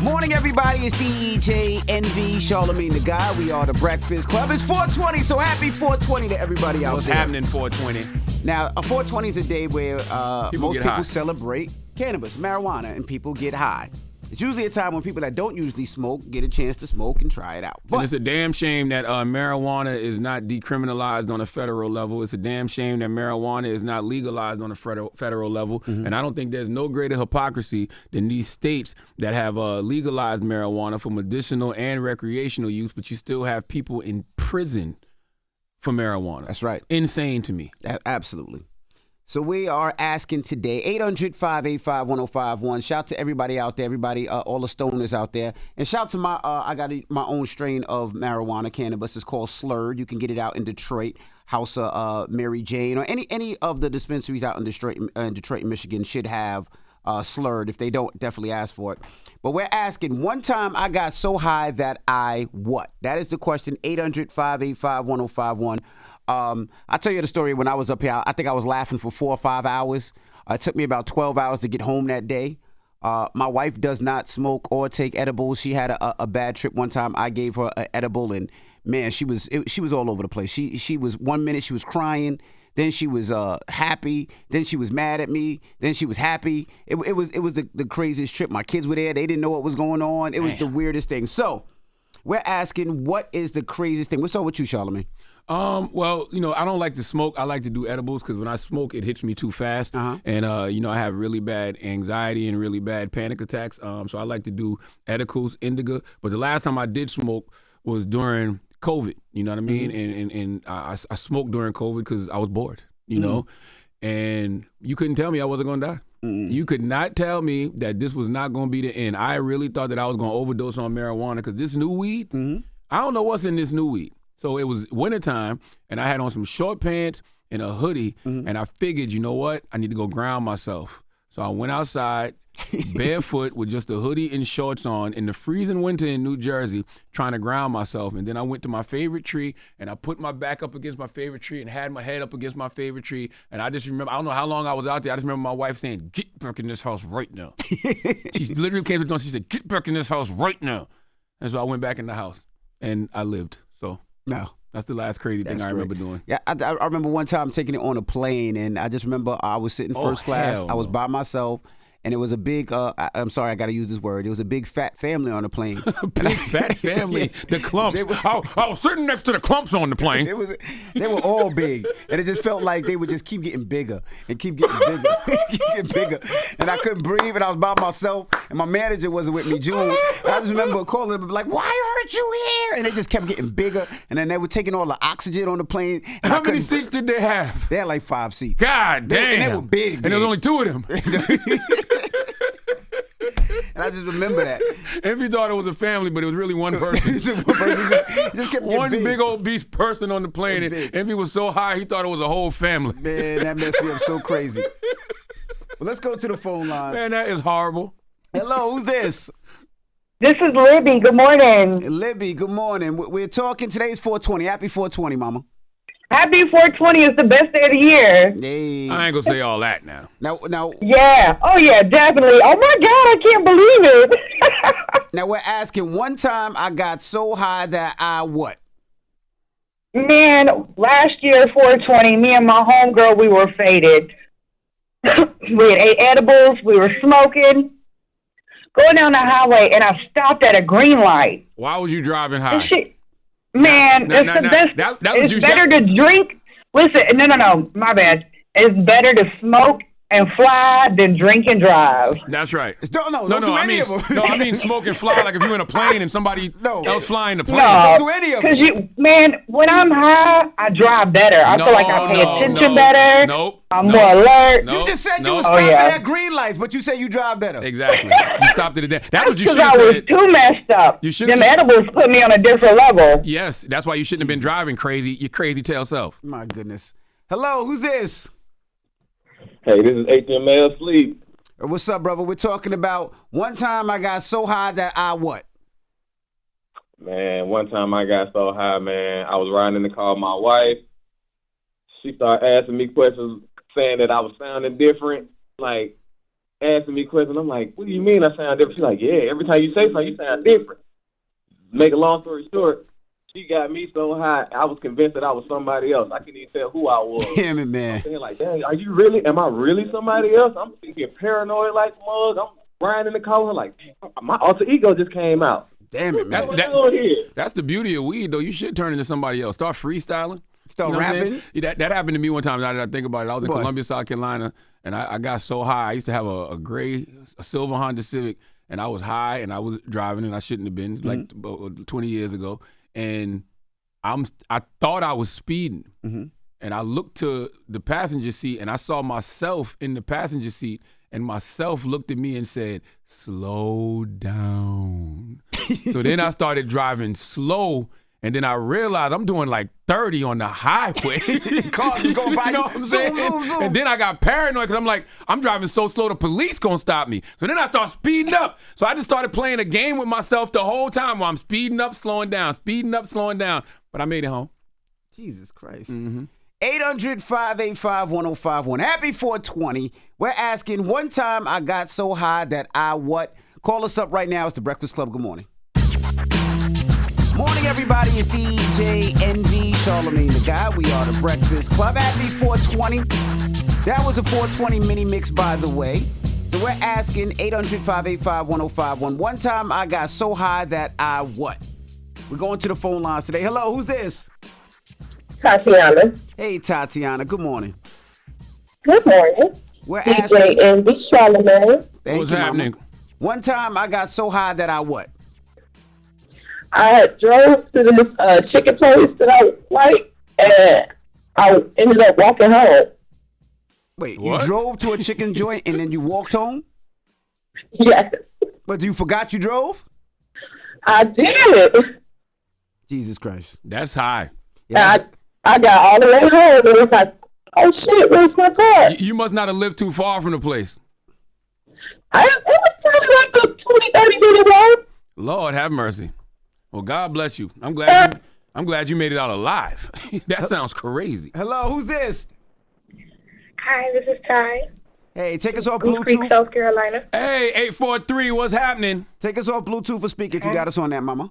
Morning, everybody. It's DJ NV, Charlamagne the Guy. We are the Breakfast Club. It's 420, so happy 420 to everybody out there. What's happening 420? Now, a 420 is a day where most people high. Celebrate cannabis, marijuana, and people get high. It's usually a time when people that don't usually smoke get a chance to smoke and try it out. But and it's a damn shame that marijuana is not decriminalized on a federal level. It's a damn shame that marijuana is not legalized on a federal level. Mm-hmm. And I don't think there's no greater hypocrisy than these states that have legalized marijuana for medicinal and recreational use, but you still have people in prison for marijuana. That's right. Insane to me. Absolutely. So we are asking today, 800-585-1051. Shout to everybody out there, everybody, all the stoners out there. And shout to I got my own strain of marijuana cannabis. It's called Slurred. You can get it out in Detroit, House of Mary Jane, or any of the dispensaries out in Detroit, Michigan should have Slurred. If they don't, definitely ask for it. But we're asking, one time I got so high that I what? That is the question, 800-585-1051. I'll tell you the story. When I was up here, I think I was laughing for 4 or 5 hours. It took me about 12 hours to get home that day. My wife does not smoke or take edibles. She had a bad trip one time. I gave her an edible, and man, she was all over the place. She was 1 minute she was crying, then she was happy, then she was mad at me, then she was happy. It was the craziest trip. My kids were there. They didn't know what was going on. It was the weirdest thing. So we're asking, what is the craziest thing? We'll start with you, Charlamagne. Well, I don't like to smoke. I like to do edibles because when I smoke, it hits me too fast. Uh-huh. And, I have really bad anxiety and really bad panic attacks. So I like to do edibles, indica. But the last time I did smoke was during COVID, you know what I mean? Mm-hmm. And I smoked during COVID because I was bored, you know? And you couldn't tell me I wasn't going to die. Mm-hmm. You could not tell me that this was not going to be the end. I really thought that I was going to overdose on marijuana because this new weed, I don't know what's in this new weed. So it was wintertime, and I had on some short pants and a hoodie, and I figured, you know what? I need to go ground myself. So I went outside, barefoot with just a hoodie and shorts on in the freezing winter in New Jersey, trying to ground myself. And then I went to my favorite tree, and I put my back up against my favorite tree and had my head up against my favorite tree. And I just remember, I don't know how long I was out there. I just remember my wife saying, "Get back in this house right now." She literally came to the door and she said, "Get back in this house right now." And so I went back in the house, and I lived. So. No. That's the last crazy thing I remember doing. Yeah, I remember one time taking it on a plane, and I just remember I was sitting first class. I was by myself, and it was a big, I'm sorry, I got to use this word. It was a big fat family on the plane. Big fat family? The clumps. I was sitting next to the clumps on the plane. They were all big, and it just felt like they would just keep getting bigger and keep getting bigger, keep getting bigger. And I couldn't breathe, and I was by myself, and my manager wasn't with me, June. And I just remember calling them, like, "Why aren't you here?" And they just kept getting bigger, and then they were taking all the oxygen on the plane. How many seats did they have? They had like 5 seats. God damn. And they were big. And there was only 2 of them. And I just remember that. Envy thought it was a family, but it was really one person. just kept one big. big old beast person on the plane. And Envy was so high, he thought it was a whole family. Man, that messed me up so crazy. Well, let's go to the phone line. Man, that is horrible. Hello, who's this? This is Libby. Good morning. Libby, good morning. We're talking, today's 420. Happy 420, mama. Happy 420 is the best day of the year. Hey. I ain't going to say all that now. Now. Yeah. Oh, yeah, definitely. Oh, my God, I can't believe it. Now, we're asking, one time I got so high that I what? Man, last year, 420, me and my homegirl, we were faded. We had ate edibles. We were smoking. Going down the highway, and I stopped at a green light. Why was you driving high? Man, it's the best. It's better to drink. Listen, no, my bad. It's better to smoke and fly than drink and drive. That's right. Don't do any of them. No, I mean smoke and fly. Like if you're in a plane and somebody else flying the plane. No, don't do any of them. Man, when I'm high, I drive better. I feel like I pay attention better. Nope. I'm more alert. You just said you were stopping at green lights, but you say you drive better. Exactly. You stopped it at that. Was you should have said. I was too messed up. Them edibles put me on a different level. Yes, that's why you shouldn't have been driving crazy. Your crazy tail self. My goodness. Hello, who's this? Hey, this is HML Sleep. What's up, brother? We're talking about one time I got so high that I what? Man, one time I got so high, man. I was riding in the car with my wife. She started asking me questions saying that I was sounding different. Like, asking me questions. I'm like, what do you mean I sound different? She's like, yeah, every time you say something, you sound different. Make a long story short, she got me so high, I was convinced that I was somebody else. I couldn't even tell who I was. Damn it, man. I'm thinking like, dang, am I really somebody else? I'm thinking paranoid like mug. I'm riding in the car like, my alter ego just came out. Damn it, man. That's the beauty of weed, though. You should turn into somebody else. Start freestyling. Start rapping. Yeah, that happened to me one time. Now that I think about it, I was in Columbia, South Carolina, and I got so high. I used to have a silver Honda Civic, and I was high, and I was driving, and I shouldn't have been, like 20 years ago. And I thought I was speeding, and I looked to the passenger seat, and I saw myself in the passenger seat, and myself looked at me and said, slow down. So then I started driving slow, and then I realized I'm doing like 30 on the highway. Cars is going by. You know what I'm saying? Zoom. And then I got paranoid because I'm like, I'm driving so slow, the police gonna stop me. So then I start speeding up. So I just started playing a game with myself the whole time while I'm speeding up, slowing down, speeding up, slowing down. But I made it home. Jesus Christ. 800-585-1051. Happy 420. We're asking, one time I got so high that I what? Call us up right now. It's the Breakfast Club. Good morning. Morning, everybody. It's DJ NV, Charlamagne the Guy. We are the Breakfast Club. Happy 420. That was a 420 mini mix, by the way. So we're asking 800-585-1051. One time I got so high that I what? We're going to the phone lines today. Hello, who's this? Tatiana. Hey, Tatiana. Good morning. Good morning. We're DJ asking. NV, Charlamagne. Thank What's you, happening? Mama. One time I got so high that I what? I drove to the chicken place that I like, and I ended up walking home. Wait, What? you drove to a chicken joint and then you walked home? Yes, But you forgot you drove? I did. Jesus Christ. That's high. Yeah, I got all the way home, and it was like, oh shit, where's my car? You must not have lived too far from the place. It was probably like a 20, 30-minute walk. Lord have mercy. Well, God bless you. I'm glad you made it out alive. That sounds crazy. Hello, who's this? Hi, this is Ty. Hey, take us off Blue Creek, Bluetooth. South Carolina. Hey, 843, what's happening? Take us off Bluetooth for speaker if you got us on that, mama.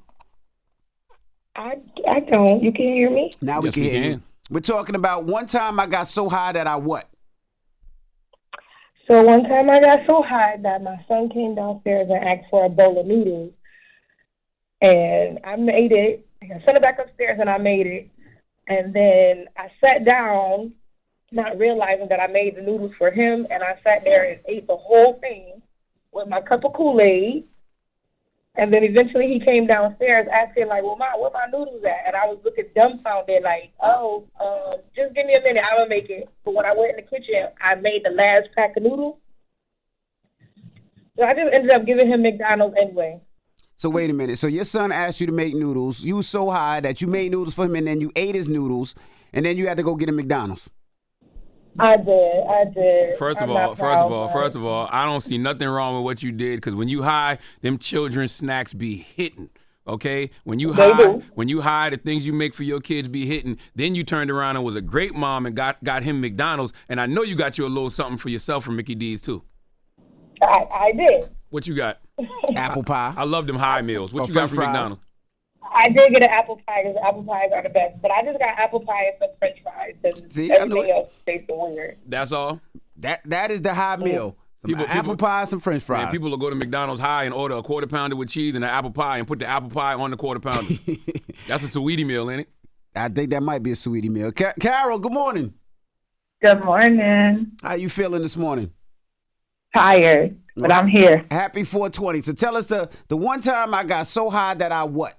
I don't. You can hear me? Now we Yes, can we hear you. can. We're talking about one time I got so high that I what? So one time I got so high that my son came downstairs and asked for a bowl of noodles. And I made it. I sent it back upstairs and I made it. And then I sat down, not realizing that I made the noodles for him. And I sat there and ate the whole thing with my cup of Kool-Aid. And then eventually he came downstairs asking, like, well, where my noodles at? And I was looking dumbfounded, like, just give me a minute, I'm going to make it. But when I went in the kitchen, I made the last pack of noodles. So I just ended up giving him McDonald's anyway. So wait a minute. So your son asked you to make noodles. You was so high that you made noodles for him and then you ate his noodles and then you had to go get him McDonald's. I did. First of all, I don't see nothing wrong with what you did because when you high, them children's snacks be hitting. Okay, when you high, the things you make for your kids be hitting. Then you turned around and was a great mom and got him McDonald's, and I know you got you a little something for yourself from Mickey D's too. I did. What you got? Apple pie. I love them high meals. What Or you got French from fries. McDonald's? I did get an apple pie because apple pies are the best. But I just got apple pie and some French fries because See, I knew everything it. else tastes weird. That's all. That is the high meal. Some People- apple pie, some French fries. Man, people will go to McDonald's high and order a quarter pounder with cheese and an apple pie and put the apple pie on the quarter pounder. That's a sweetie meal, ain't it? I think that might be a sweetie meal. Carol, good morning. Good morning. How you feeling this morning? Tired, but I'm here. Happy 420. So tell us the one time I got so high that I what?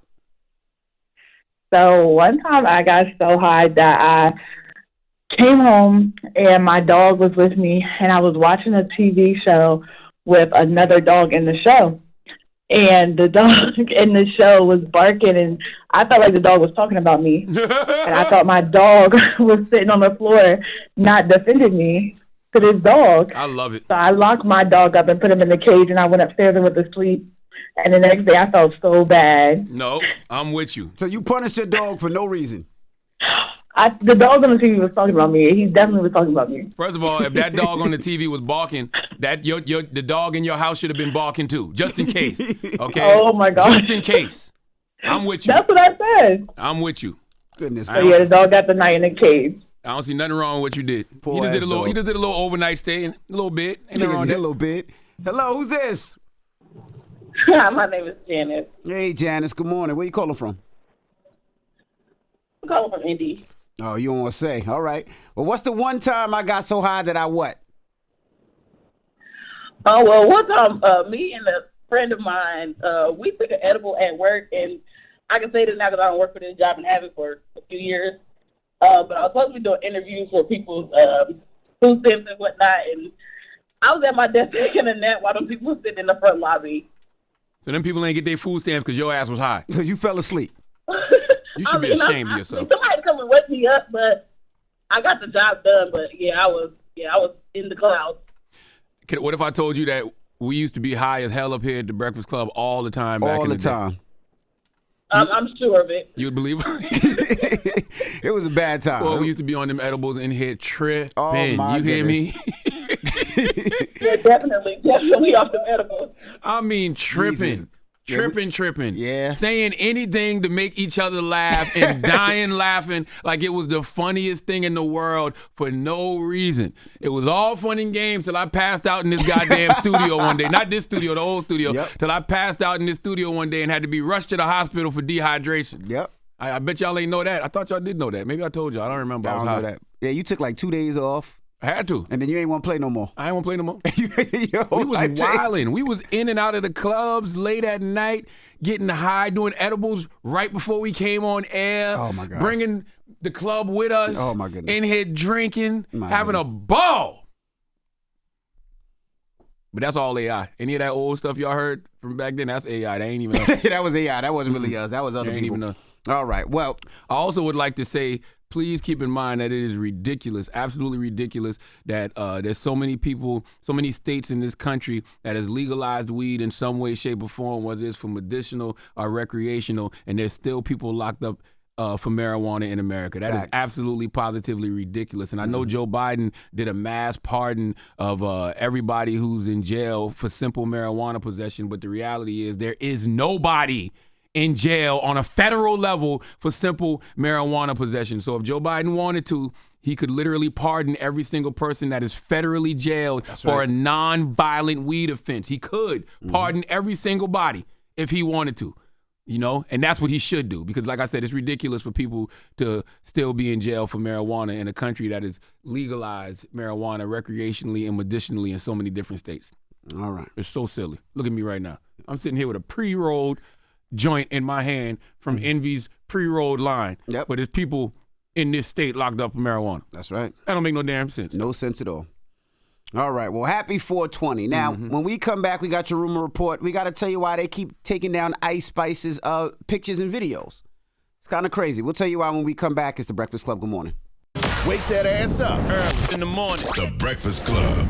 So one time I got so high that I came home and my dog was with me and I was watching a TV show with another dog in the show. And the dog in the show was barking and I felt like the dog was talking about me. And I thought my dog was sitting on the floor not defending me to this dog. I love it. So I locked my dog up and put him in the cage and I went upstairs and went to sleep. And the next day I felt so bad. No, I'm with you. So you punished your dog for no reason. The dog on the TV was talking about me. He definitely was talking about me. First of all, if that dog on the TV was barking, the dog in your house should have been barking too, just in case. Okay. Oh my God. Just in case. I'm with you. That's what I said. I'm with you. Goodness. So yeah, the dog got the night in the cage. I don't see nothing wrong with what you did. Poor He just did a ass little. dog. He just did a little overnight stay, a little bit. Ain't nothing wrong with A that. little bit. Hello, who's this? My name is Janice. Hey, Janice. Good morning. Where you calling from? I'm calling from Indy. Oh, you don't want to say. All right. Well, what's the one time I got so high that I what? Oh, well, one time, me and a friend of mine, we took an edible at work, and I can say this now because I don't work for this job and have it for a few years. But I was supposed to be doing interviews for people's food stamps and whatnot, and I was at my desk taking a nap while them people were sitting in the front lobby. So them people ain't get their food stamps because your ass was high. Because you fell asleep. You should be ashamed of yourself. Somebody come and wake me up, but I got the job done. But I was in the clouds. What if I told you that we used to be high as hell up here at the Breakfast Club all the time back in the day? All the time. I'm sure of it. You would believe It was a bad time. Well, we used to be on them edibles in here tripping. Oh, my you hear me? Yeah, definitely off the edibles. I mean, tripping. Jesus. Tripping. Yeah. Saying anything to make each other laugh and dying laughing like it was the funniest thing in the world for no reason. It was all fun and games till I passed out in this goddamn studio one day. Not this studio, the old studio. Yep. Till I passed out in this studio one day and had to be rushed to the hospital for dehydration. Yep. I bet y'all ain't know that. I thought y'all did know that. Maybe I told y'all. I don't remember. I don't know that. Yeah, you took like 2 days off, I had to. and then you ain't want to play no more. I ain't want to play no more. Your whole We was life changed. wilding. We was in and out of the clubs late at night, getting high, doing edibles right before we came on air. Oh, my gosh. Bringing the club with us. Oh, my goodness. In here drinking, My having goodness. a ball. But that's all AI. Any of that old stuff y'all heard from back then, that's AI. That ain't even us. That was AI. That wasn't really us. That was other That ain't people. even us. All right. Well, I also would like to say, please keep in mind that it is ridiculous, absolutely ridiculous, that there's so many people, so many states in this country that has legalized weed in some way, shape, or form, whether it's for medicinal or recreational, and there's still people locked up for marijuana in America. That is Facts. absolutely, positively ridiculous. And I know Joe Biden did a mass pardon of everybody who's in jail for simple marijuana possession, but the reality is there is nobody in jail on a federal level for simple marijuana possession. So if Joe Biden wanted to, he could literally pardon every single person that is federally jailed for a non-violent weed offense. He could pardon every single body if he wanted to, you know, and that's what he should do. Because like I said, it's ridiculous for people to still be in jail for marijuana in a country that has legalized marijuana recreationally and medicinally in so many different states. all right. It's so silly. Look at me right now. I'm sitting here with a pre-rolled joint in my hand from Envy's pre-rolled line. Yep. But there's people in this state locked up for marijuana. That's right. That don't make no damn sense. No sense at all. All right. Well, happy 420. Now, when we come back, we got your rumor report. We got to tell you why they keep taking down Ice Spice's pictures and videos. It's kind of crazy. We'll tell you why when we come back. It's the Breakfast Club. Good morning. Wake that ass up. Early in the morning. The Breakfast Club.